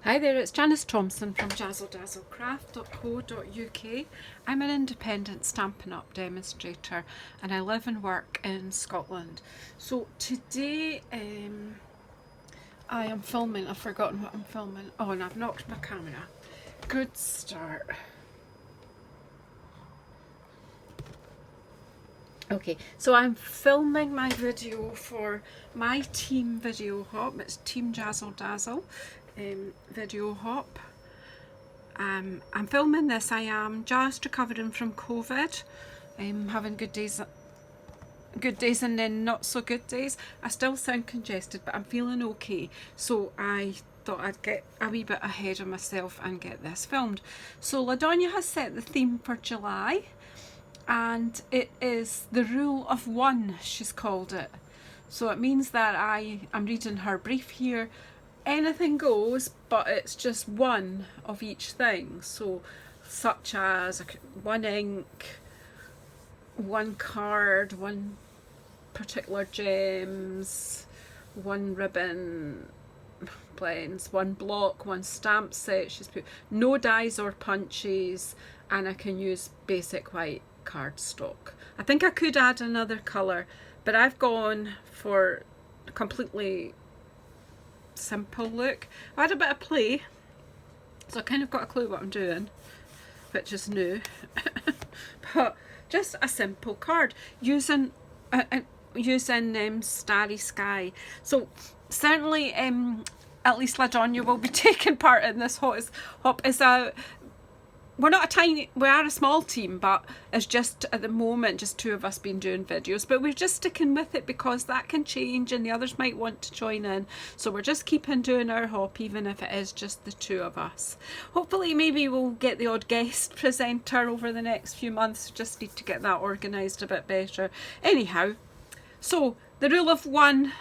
Hi there, it's Janice Thompson from JazzleDazzleCraft.co.uk. I'm an independent Stampin' Up! Demonstrator and I live and work in Scotland. So today I am filming. I've forgotten what I'm filming. Oh, and I've knocked my camera. Good start. Okay, so I'm filming my video for my team video hop. It's Team JazzleDazzle video hop. I'm filming this. I am just recovering from COVID. I'm having good days and then not so good days. I still sound congested, but I'm feeling okay. So I thought I'd get a wee bit ahead of myself and get this filmed. So Ladonnya has set the theme for July, and it is the rule of one, she's called it. So it means that I'm reading her brief here. Anything goes, but it's just one of each thing. So such as one ink, one card, one particular gems, one ribbon blends, one block, one stamp set. She's put no dies or punches, and I can use basic white cardstock. I think I could add another colour, but I've gone for a completely simple look. I had a bit of play, so I kind of got a clue what I'm doing, which is new. But just a simple card using Starry Sky. So certainly at least Ladonnya will be taking part in this hop. We are a small team, but it's just at the moment just two of us been doing videos, but we're just sticking with it because that can change and the others might want to join in. So we're just keeping doing our hop even if it is just the two of us. Hopefully maybe we'll get the odd guest presenter over the next few months. Just need to get that organised a bit better. Anyhow, so the rule of one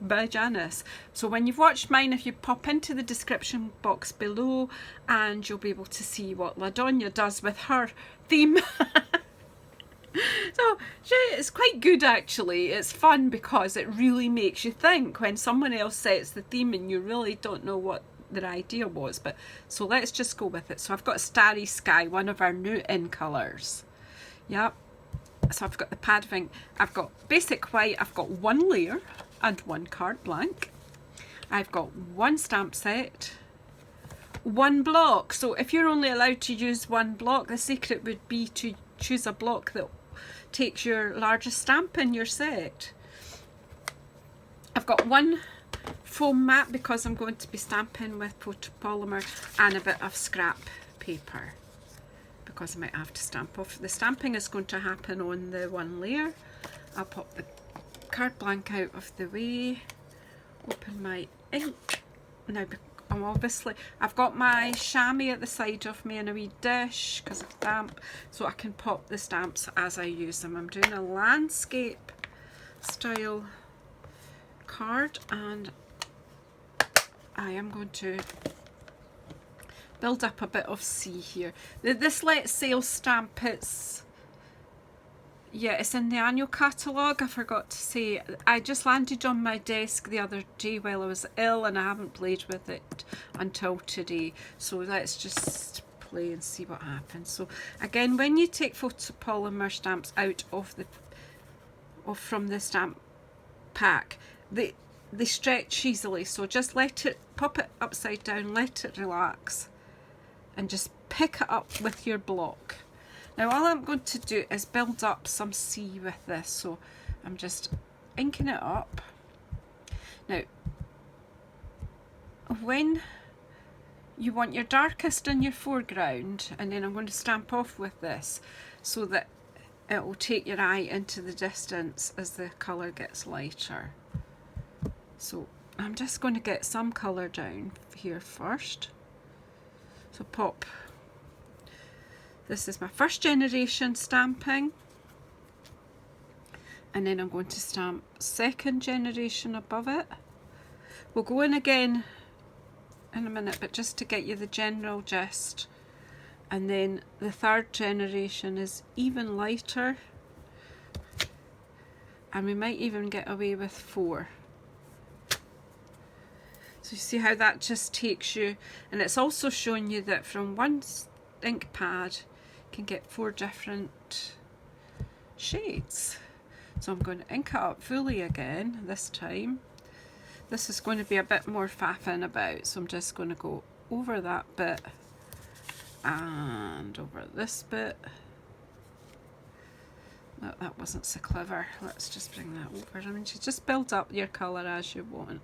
by Janice. So when you've watched mine, if you pop into the description box below, and you'll be able to see what Ladonnya does with her theme. So it's quite good actually. It's fun because it really makes you think when someone else sets the theme and you really don't know what their idea was. But so let's just go with it. So I've got Starry Sky, one of our new in colours. Yep. So I've got the pad of ink. I've got basic white. I've got one layer and one card blank. I've got one stamp set, one block. So if you're only allowed to use one block, the secret would be to choose a block that takes your largest stamp in your set. I've got one foam mat because I'm going to be stamping with photopolymer, and a bit of scrap paper because I might have to stamp off. The stamping is going to happen on the one layer. I'll pop the card blank out of the way, open my ink. Now I've got my chamois at the side of me in a wee dish because of damp, so I can pop the stamps as I use them. I'm doing a landscape style card, and I am going to build up a bit of sea here. This Let's Sail stamp, it's in the annual catalogue. I forgot to say, I just landed on my desk the other day while I was ill and I haven't played with it until today. So let's just play and see what happens. So again, when you take photopolymer stamps out from the stamp pack, they stretch easily. So just pop it upside down, let it relax, and just pick it up with your block. Now all I'm going to do is build up some sea with this, so I'm just inking it up. Now, when you want your darkest in your foreground, and then I'm going to stamp off with this so that it will take your eye into the distance as the colour gets lighter. So I'm just going to get some colour down here first. So pop. This is my first generation stamping, and then I'm going to stamp second generation above it. We'll go in again in a minute, but just to get you the general gist. And then the third generation is even lighter, and we might even get away with 4. So you see how that just takes you, and it's also showing you that from one ink pad you can get 4 different shades. So I'm going to ink it up fully again this time. This is going to be a bit more faffing about, so I'm just going to go over that bit and over this bit. No, that wasn't so clever. Let's just bring that over. I mean, you just build up your colour as you want.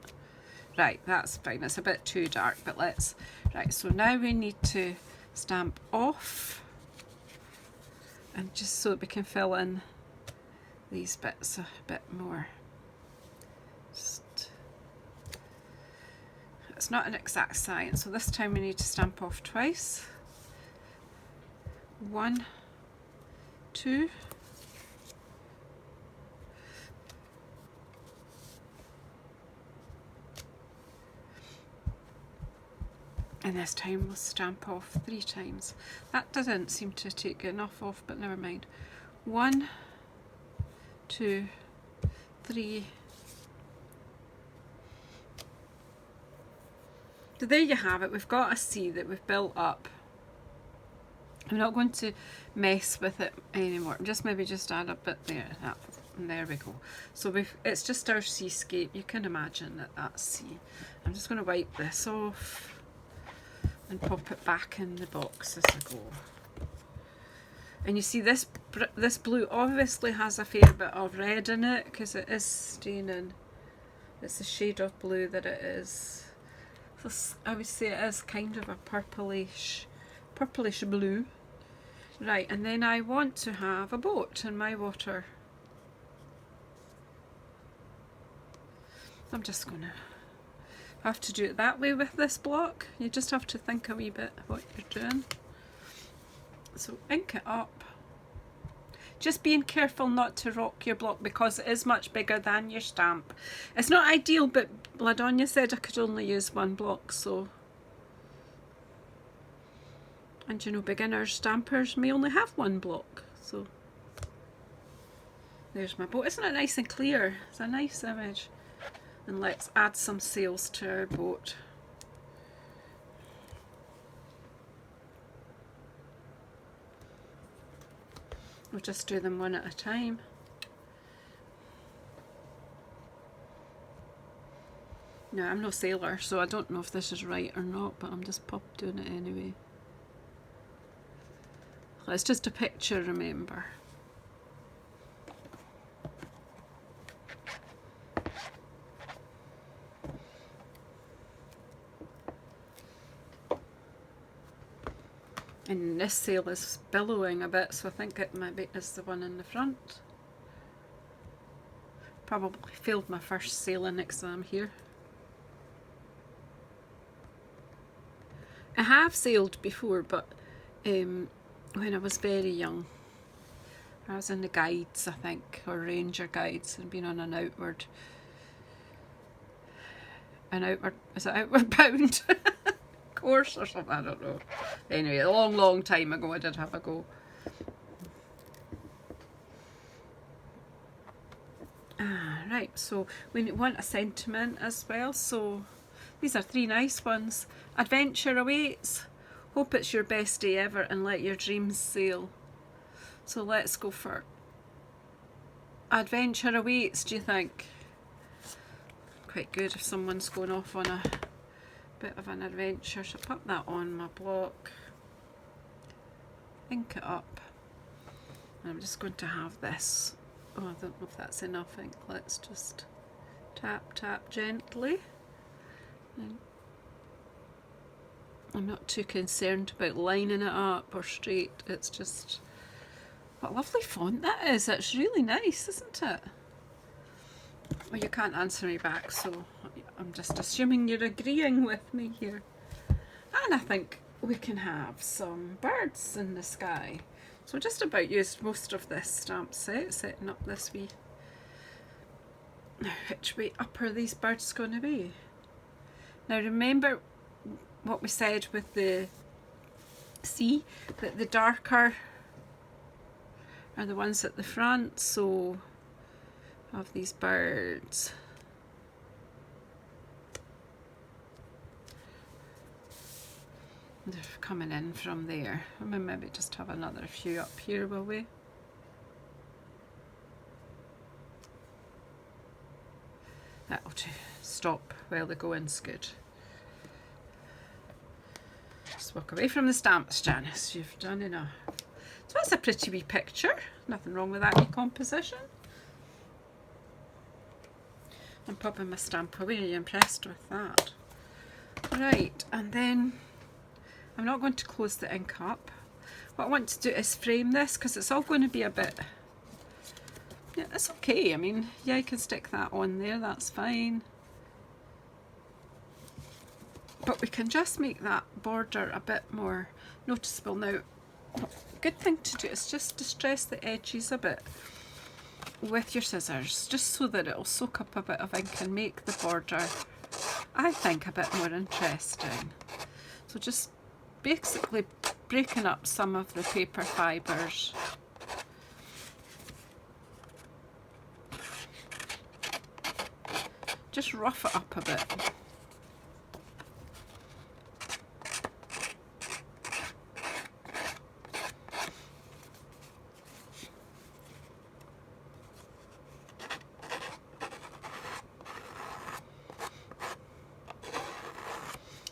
Right, that's fine. It's a bit too dark, but let's... Right, so now we need to stamp off, and just so that we can fill in these bits a bit more. It's not an exact science, so this time we need to stamp off twice. 1, 2. And this time we'll stamp off 3 times. That didn't seem to take enough off, but never mind. 1, 2, 3. So there you have it. We've got a C that we've built up. I'm not going to mess with it anymore. Just maybe just add a bit there. And there we go. So it's just our seascape. You can imagine that that's C. I'm just going to wipe this off and pop it back in the box as I go. And you see this blue obviously has a fair bit of red in it because it is staining. It's the shade of blue that it is. So I would say it is kind of a purplish blue. Right, and then I want to have a boat in my water. I'm just gonna have to do it that way with this block. You just have to think a wee bit what you're doing. So ink it up. Just being careful not to rock your block because it is much bigger than your stamp. It's not ideal, but Ladonnya said I could only use 1 block, so... And you know, beginner stampers may only have 1 block, so... There's my boat. Isn't it nice and clear? It's a nice image. And let's add some sails to our boat. We'll just do them one at a time. Now, I'm no sailor, so I don't know if this is right or not, but I'm just doing it anyway. It's just a picture, remember. And this sail is billowing a bit, so I think it maybe is the one in the front. Probably failed my first sailing exam here. I have sailed before, but when I was very young. I was in the guides, I think, or ranger guides, and been on an outward, is it outward bound course or something, I don't know. Anyway, a long time ago I did have a go. Right, so we want a sentiment as well, so these are 3 nice ones. Adventure awaits, hope it's your best day ever, and let your dreams sail. So let's go for adventure awaits, do you think? Quite good if someone's going off on a bit of an adventure. So put that on my block, ink it up, and I'm just going to have this. Oh, I don't know if that's enough ink. Let's just tap gently. And I'm not too concerned about lining it up or straight. It's just, what a lovely font that is. It's really nice, isn't it? Well, you can't answer me back, so I'm just assuming you're agreeing with me here. And I think we can have some birds in the sky. So I just about used most of this stamp set, setting up this wee... Now, which way up are these birds going to be? Now remember what we said with the C, that the darker are the ones at the front, so of these birds. They're coming in from there. I mean, maybe just have another few up here, will we? That'll do. Stop while the going's good. Just walk away from the stamps, Janice. You've done enough. So that's a pretty wee picture. Nothing wrong with that wee composition. I'm popping my stamp away. Are you impressed with that? Right, and then I'm not going to close the ink up. What I want to do is frame this because it's all going to be a bit... Yeah, it's okay. I mean, yeah, I can stick that on there. That's fine. But we can just make that border a bit more noticeable. Now, good thing to do is just distress the edges a bit with your scissors, just so that it'll soak up a bit of ink and make the border, I think, a bit more interesting. So just basically breaking up some of the paper fibres. Just rough it up a bit.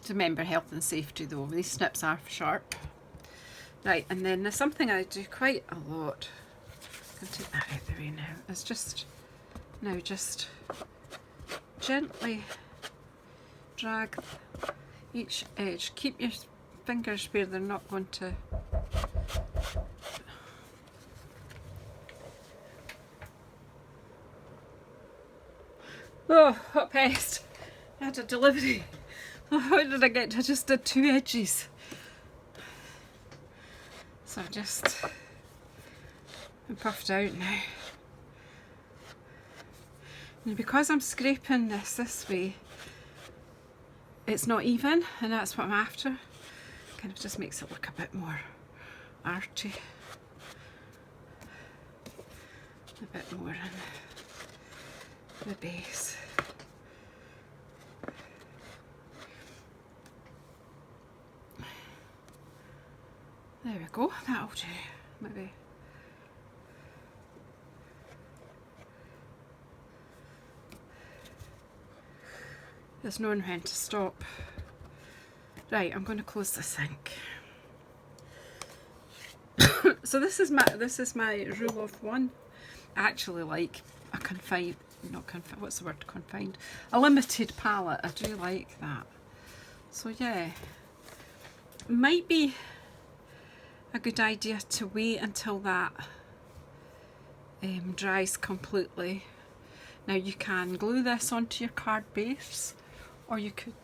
Remember health and safety though, these snips are sharp. Right, and then there's something I do quite a lot. I'll take that out of the way now. It's just, now just gently drag each edge. Keep your fingers where they're not going to... Oh, what pest! I had a delivery. How did I get to just the two edges? So I've just puffed out now. And because I'm scraping this way, it's not even, and that's what I'm after. Kind of just makes it look a bit more arty. A bit more in the base. There we go, that'll do, maybe. There's knowing when to stop. Right, I'm going to close this ink. So this is my rule of one. I actually like a confined, not confined, what's the word, confined? A limited palette, I do like that. So yeah, might be a good idea to wait until that dries completely. Now you can glue this onto your card base, or you could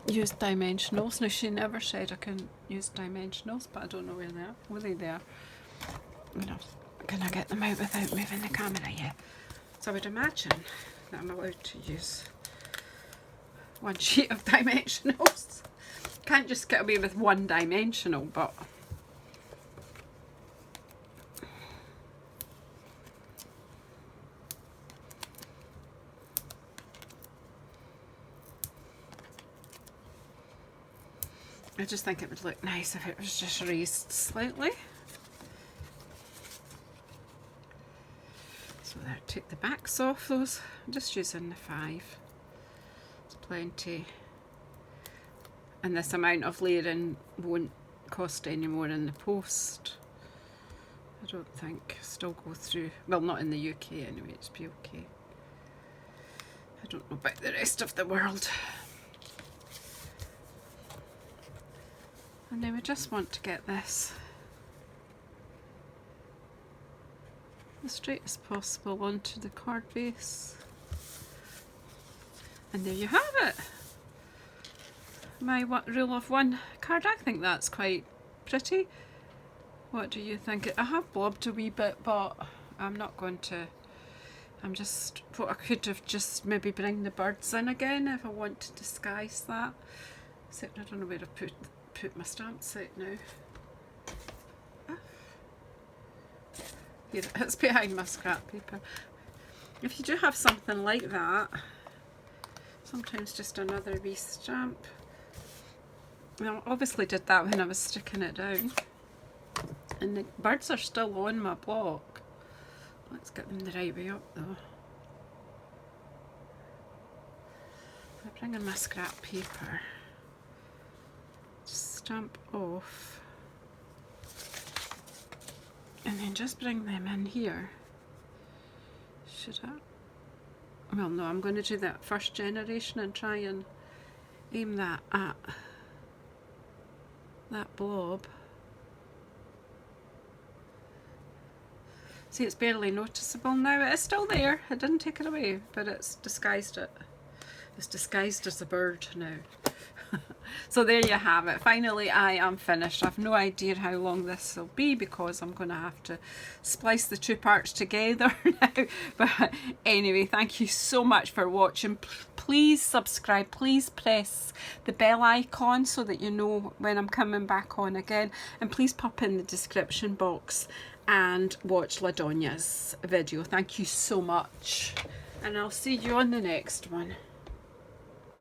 use dimensionals. Now she never said I can use dimensionals, but I don't know where they are. Were they there? You know, can I get them out without moving the camera yet? So I would imagine that I'm allowed to use one sheet of dimensionals. Can't just get away with one dimensional, but I just think it would look nice if it was just raised slightly. So there, take the backs off those. I'm just using the 5. It's plenty. And this amount of layering won't cost any more in the post. I don't think. Still go through. Well, not in the UK anyway, it's be okay. I don't know about the rest of the world. And then we just want to get this as straight as possible onto the card base. And there you have it. My rule of one card. I think that's quite pretty. What do you think? I have blobbed a wee bit, but I'm not going to. I'm just, what I could have just maybe bring the birds in again if I want to disguise that. Except I don't know where to put my stamps out now. Here, it's behind my scrap paper. If you do have something like that, sometimes just another wee stamp. Well, I obviously did that when I was sticking it down. And the birds are still on my block. Let's get them the right way up though. I bring in my scrap paper. Just stamp off. And then just bring them in here. Should I? Well, no, I'm going to do that first generation and try and aim that at that blob. See, it's barely noticeable now. It is still there. I didn't take it away, but it's disguised it. It's disguised as a bird now. So there you have it. Finally, I am finished. I've no idea how long this will be because I'm going to have to splice the two parts together now. But anyway, thank you so much for watching. Please subscribe. Please press the bell icon so that you know when I'm coming back on again. And please pop in the description box and watch Ladonya's video. Thank you so much. And I'll see you on the next one.